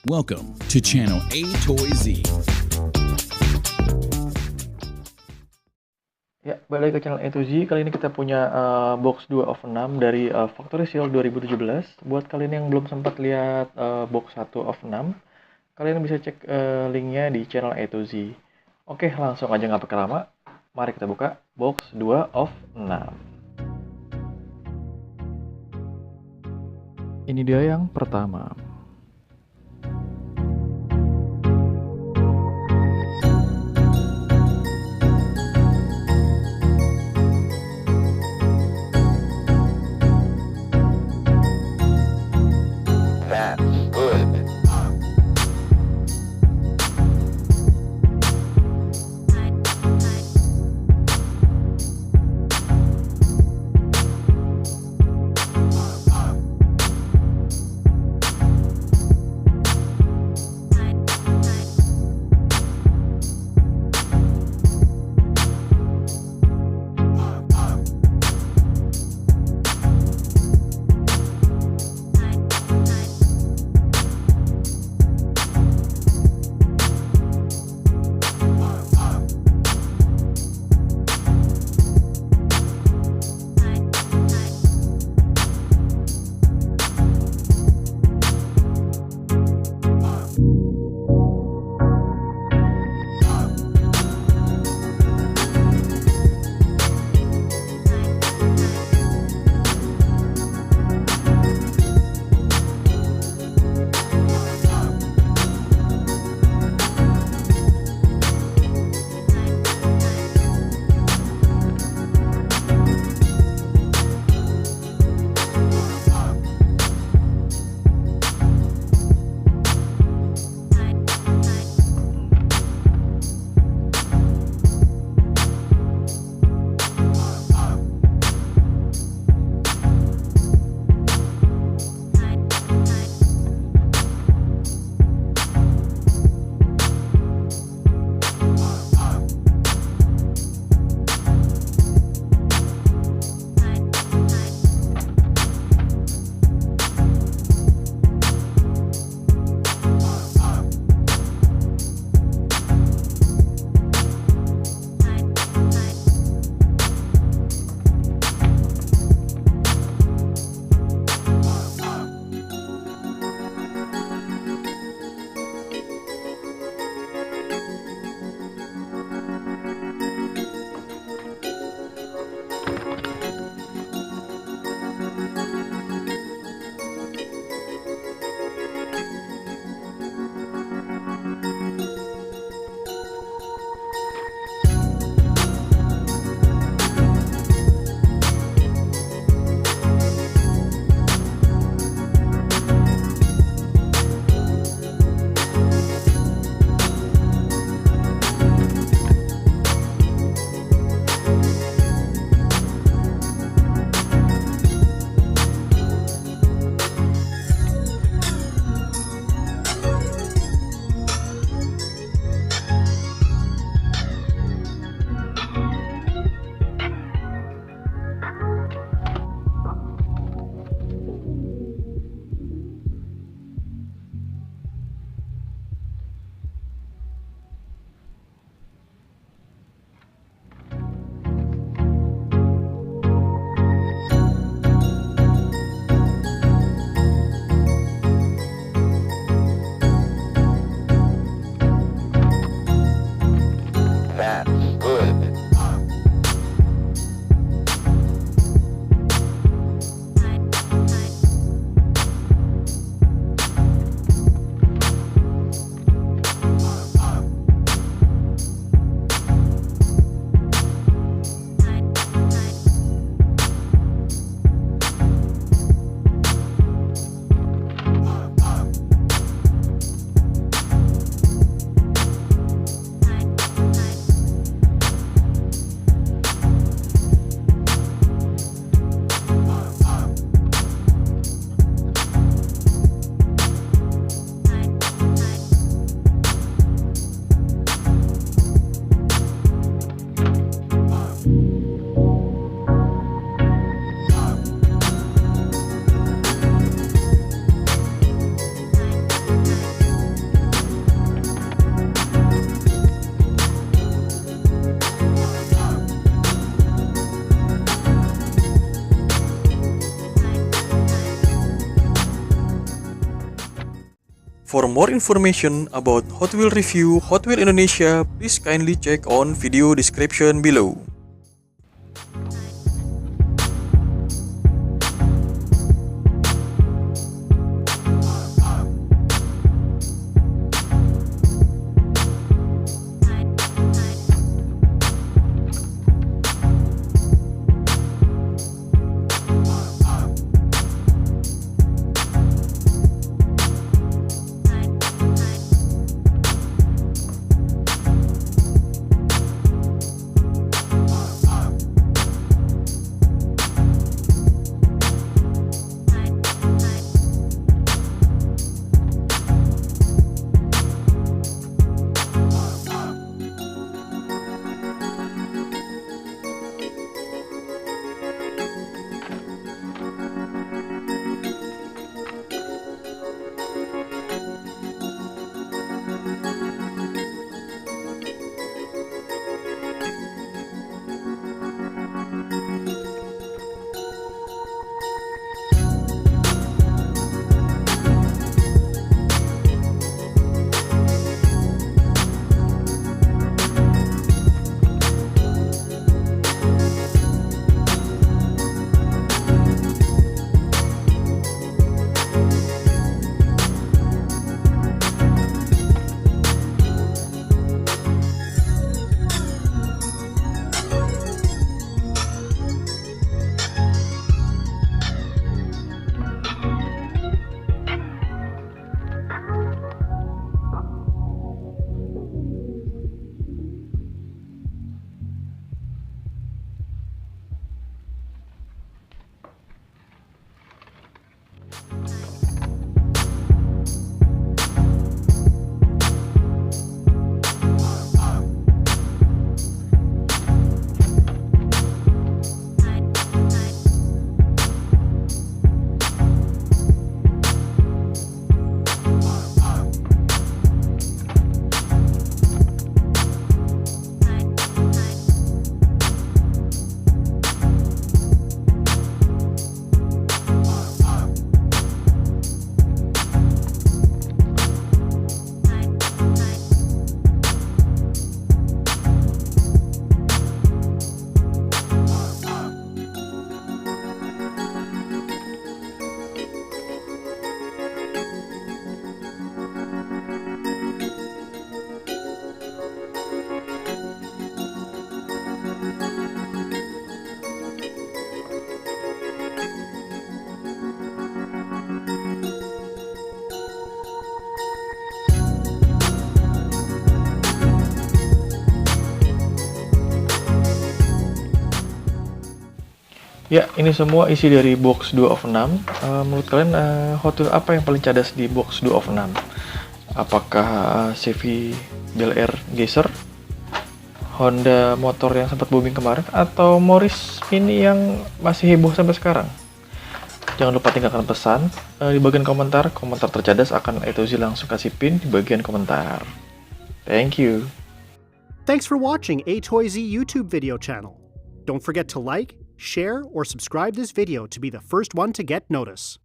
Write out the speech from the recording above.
Welcome to channel A Toy Z. Ya, balik ke channel A to Z. Kali ini kita punya box 2 of 6 dari Factory Sale 2017. Buat kalian yang belum sempat lihat box 1 of 6, kalian bisa cek linknya di channel A to Z. Oke, langsung aja nggak pakai lama. Mari kita buka box 2 of 6. Ini dia yang pertama. That's good. For more information about Hot Wheels review Hot Wheels Indonesia, please kindly check on video description below. Ya, ini semua isi dari box 2 of 6. Menurut kalian Hot Wheels apa yang paling cadas di box 2 of 6? Apakah Chevy Bel Air Geyser, Honda motor yang sempat booming kemarin, atau Morris Mini yang masih heboh sampai sekarang? Jangan lupa tinggalkan pesan di bagian komentar. Komentar tercadas akan Etozi langsung kasih pin di bagian komentar. Thank you. Thanks for watching A Toy Z YouTube video channel. Don't forget to like, share, or subscribe this video to be the first one to get notice.